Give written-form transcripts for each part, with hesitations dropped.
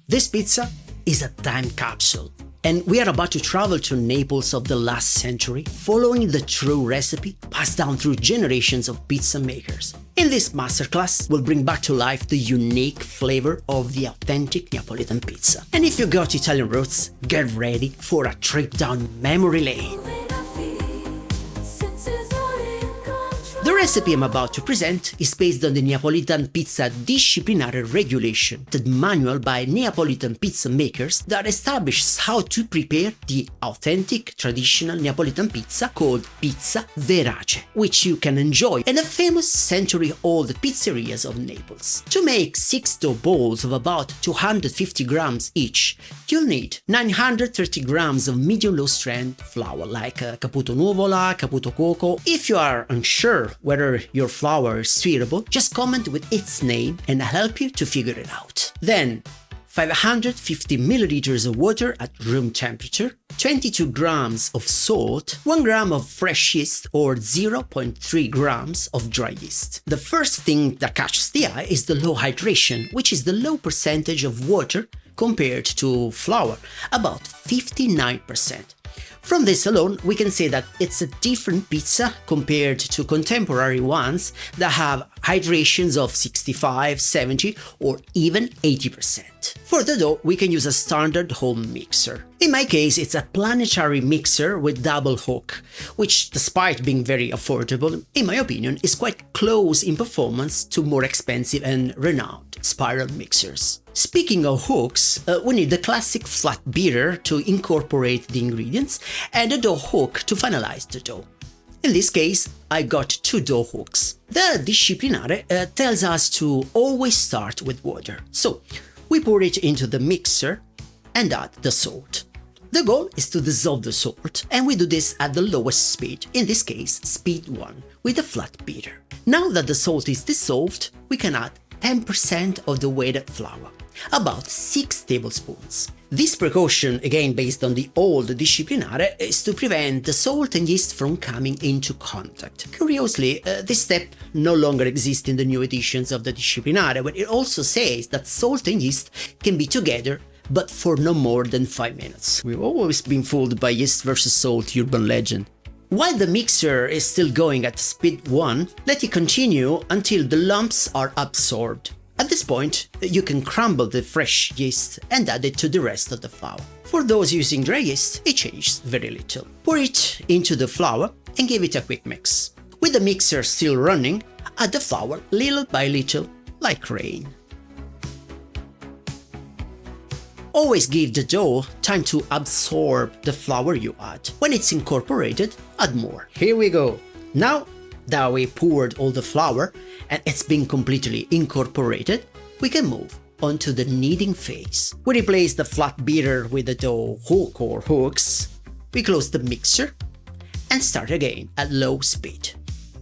This pizza is a time capsule, and we are about to travel to Naples of the last century, following the true recipe passed down through generations of pizza makers. In this masterclass, we'll bring back to life the unique flavor of the authentic Neapolitan pizza. And if you got Italian roots, get ready for a trip down memory lane. The recipe I'm about to present is based on the Neapolitan Pizza Disciplinare regulation, the manual by Neapolitan pizza makers that establishes how to prepare the authentic traditional Neapolitan pizza called pizza verace, which you can enjoy in the famous century-old pizzerias of Naples. To make 6 dough balls of about 250 grams each, you'll need 930 grams of medium-low strength flour like Caputo Nuvola, Caputo Cuoco. If you are unsure whether your flour is spherical, just comment with its name and I'll help you to figure it out. Then 550 milliliters of water at room temperature, 22 grams of salt, 1 gram of fresh yeast or 0.3 grams of dry yeast. The first thing that catches the eye is the low hydration, which is the low percentage of water compared to flour, about 59%. From this alone, we can say that it's a different pizza compared to contemporary ones that have hydrations of 65, 70 or even 80%. For the dough, we can use a standard home mixer. In my case, it's a planetary mixer with double hook, which despite being very affordable, in my opinion, is quite close in performance to more expensive and renowned spiral mixers. Speaking of hooks, we need the classic flat beater to incorporate the ingredients and a dough hook to finalize the dough. In this case, I got 2 dough hooks. The disciplinare tells us to always start with water, so we pour it into the mixer and add the salt. The goal is to dissolve the salt, and we do this at the lowest speed, in this case speed 1, with a flat beater. Now that the salt is dissolved, we can add 10% of the weighted flour, about 6 tablespoons. This precaution, again based on the old disciplinare, is to prevent the salt and yeast from coming into contact. Curiously, this step no longer exists in the new editions of the disciplinare, but it also says that salt and yeast can be together but for no more than 5 minutes. We've always been fooled by yeast versus salt urban legend. While the mixer is still going at speed 1, let it continue until the lumps are absorbed. At this point, you can crumble the fresh yeast and add it to the rest of the flour. For those using dry yeast, it changes very little. Pour it into the flour and give it a quick mix. With the mixer still running, add the flour little by little, like rain. Always give the dough time to absorb the flour you add. When it's incorporated, add more. Here we go. Now that we poured all the flour and it's been completely incorporated, we can move on to the kneading phase. We replace the flat beater with the dough hook or hooks, we close the mixer and start again at low speed.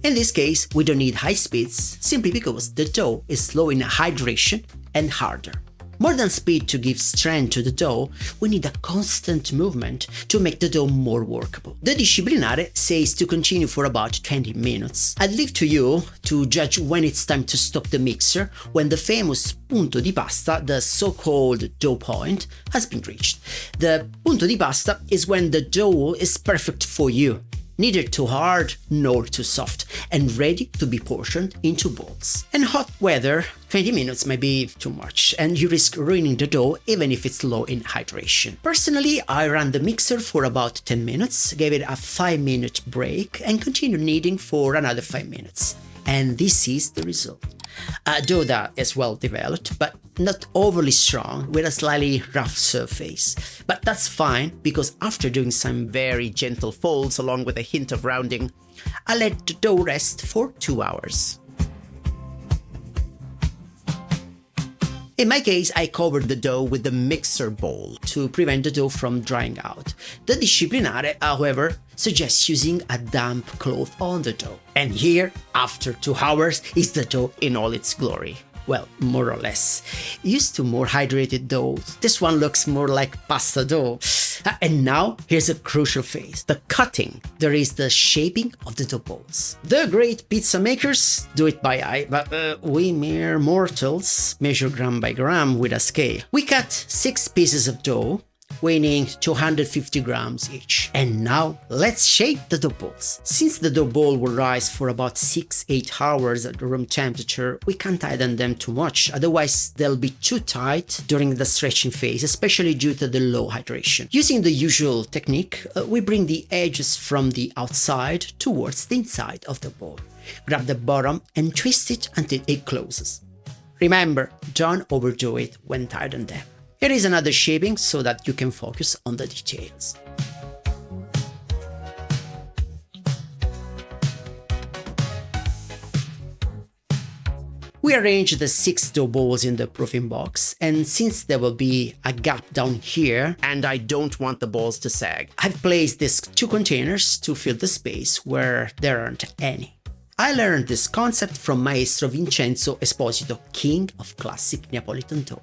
In this case, we don't need high speeds simply because the dough is slow in hydration and harder. More than speed to give strength to the dough, we need a constant movement to make the dough more workable. The disciplinare says to continue for about 20 minutes. I'd leave to you to judge when it's time to stop the mixer, when the famous punto di pasta, the so-called dough point, has been reached. The punto di pasta is when the dough is perfect for you, neither too hard nor too soft, and ready to be portioned into balls. In hot weather, 20 minutes may be too much, and you risk ruining the dough even if it's low in hydration. Personally, I ran the mixer for about 10 minutes, gave it a 5-minute break, and continued kneading for another 5 minutes. And this is the result. A dough that is well developed, but not overly strong, with a slightly rough surface. But that's fine, because after doing some very gentle folds along with a hint of rounding, I let the dough rest for 2 hours. In my case, I covered the dough with the mixer bowl to prevent the dough from drying out. The disciplinare, however, suggests using a damp cloth on the dough. And here, after 2 hours, is the dough in all its glory. Well, more or less. Used to more hydrated dough, this one looks more like pasta dough. And now, here's a crucial phase, the cutting. There is the shaping of the dough balls. The great pizza makers do it by eye, but we mere mortals measure gram by gram with a scale. We cut 6 pieces of dough, weighing 250 grams each. And now, let's shape the dough balls. Since the dough ball will rise for about 6-8 hours at room temperature, we can't tighten them too much, otherwise they'll be too tight during the stretching phase, especially due to the low hydration. Using the usual technique, we bring the edges from the outside towards the inside of the ball. Grab the bottom and twist it until it closes. Remember, don't overdo it when tightening them. Here is another shaping so that you can focus on the details. We arrange the 6 dough balls in the proofing box, and since there will be a gap down here, and I don't want the balls to sag, I've placed these 2 containers to fill the space where there aren't any. I learned this concept from Maestro Vincenzo Esposito, king of classic Neapolitan dough.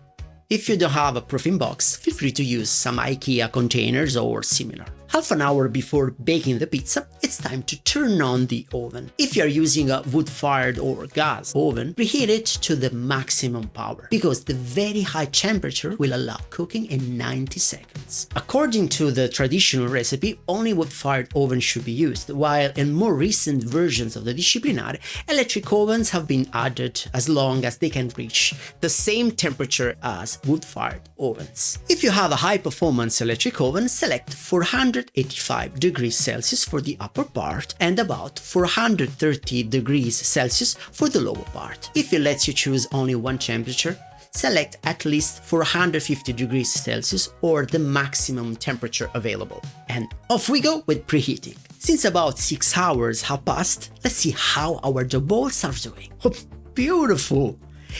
If you don't have a proofing box, feel free to use some IKEA containers or similar. Half an hour before baking the pizza, it's time to turn on the oven. If you're using a wood-fired or gas oven, preheat it to the maximum power, because the very high temperature will allow cooking in 90 seconds. According to the traditional recipe, only wood-fired ovens should be used, while in more recent versions of the disciplinare, electric ovens have been added as long as they can reach the same temperature as wood-fired ovens. If you have a high-performance electric oven, select 485 degrees Celsius for the upper part and about 430 degrees Celsius for the lower part. If it lets you choose only one temperature, select at least 450 degrees Celsius or the maximum temperature available. And off we go with preheating. Since about 6 hours have passed, let's see how our dough balls are doing. Oh, beautiful!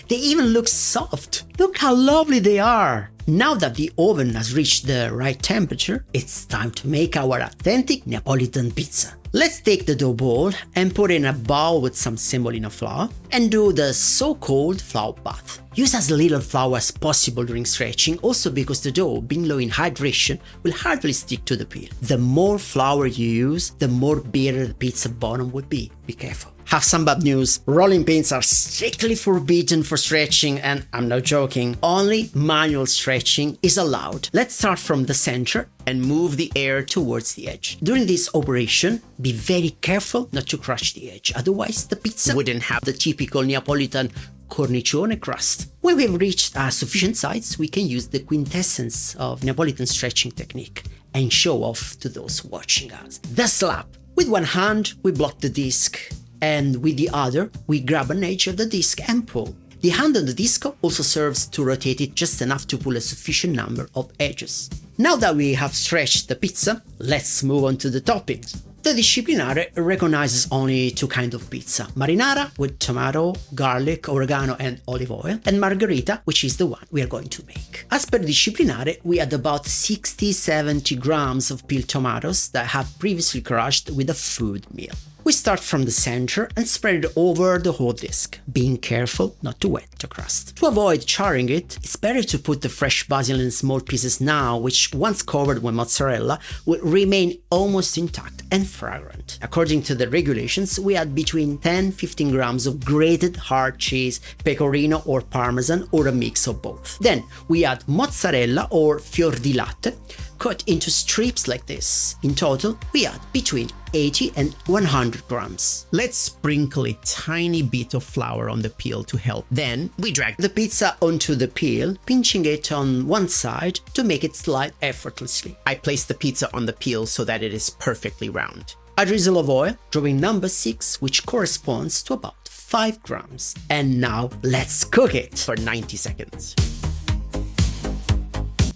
They even look soft. Look how lovely they are. Now that the oven has reached the right temperature, it's time to make our authentic Neapolitan pizza. Let's take the dough ball and put it in a bowl with some semolina flour and do the so-called flour bath. Use as little flour as possible during stretching, also because the dough, being low in hydration, will hardly stick to the peel. The more flour you use, the more bitter the pizza bottom would be. Be careful. Have some bad news. Rolling pins are strictly forbidden for stretching, and I'm not joking. Only manual stretching is allowed. Let's start from the center and move the air towards the edge. During this operation, be very careful not to crush the edge, otherwise the pizza wouldn't have the typical Neapolitan cornicione crust. When we've reached a sufficient size, we can use the quintessence of Neapolitan stretching technique and show off to those watching us. The slap. With one hand, we block the disc, and with the other, we grab an edge of the disc and pull. The hand on the disc also serves to rotate it just enough to pull a sufficient number of edges. Now that we have stretched the pizza, let's move on to the toppings. The disciplinare recognizes only 2 kinds of pizza: marinara with tomato, garlic, oregano and olive oil, and margherita, which is the one we are going to make. As per disciplinare, we add about 60-70 grams of peeled tomatoes that have previously crushed with a food mill. We start from the center and spread it over the whole disc, being careful not to wet the crust. To avoid charring it, it's better to put the fresh basil in small pieces now, which once covered with mozzarella will remain almost intact and fragrant. According to the regulations, we add between 10-15 grams of grated hard cheese, pecorino or parmesan, or a mix of both. Then we add mozzarella or fior di latte, cut into strips like this. In total, we add between 80 and 100 grams. Let's sprinkle a tiny bit of flour on the peel to help. Then we drag the pizza onto the peel, pinching it on one side to make it slide effortlessly. I place the pizza on the peel so that it is perfectly round. A drizzle of oil, drawing number 6, which corresponds to about 5 grams. And now let's cook it for 90 seconds.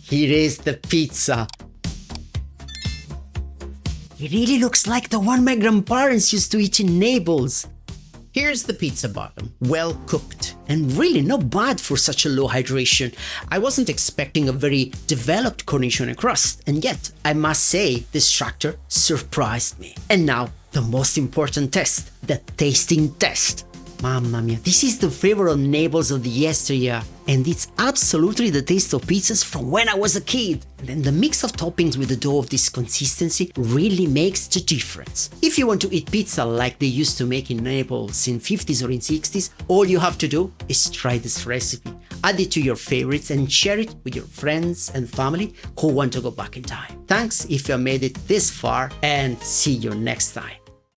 Here is the pizza. It really looks like the one my grandparents used to eat in Naples. Here's the pizza bottom, well cooked. And really not bad for such a low hydration. I wasn't expecting a very developed cornicione crust, and yet I must say this structure surprised me. And now, the most important test, the tasting test. Mamma mia, this is the flavor of Naples of the yesteryear, and it's absolutely the taste of pizzas from when I was a kid. And then the mix of toppings with the dough of this consistency really makes the difference. If you want to eat pizza like they used to make in Naples in 50s or in 60s, all you have to do is try this recipe, add it to your favorites and share it with your friends and family who want to go back in time. Thanks if you have made it this far, and see you next time.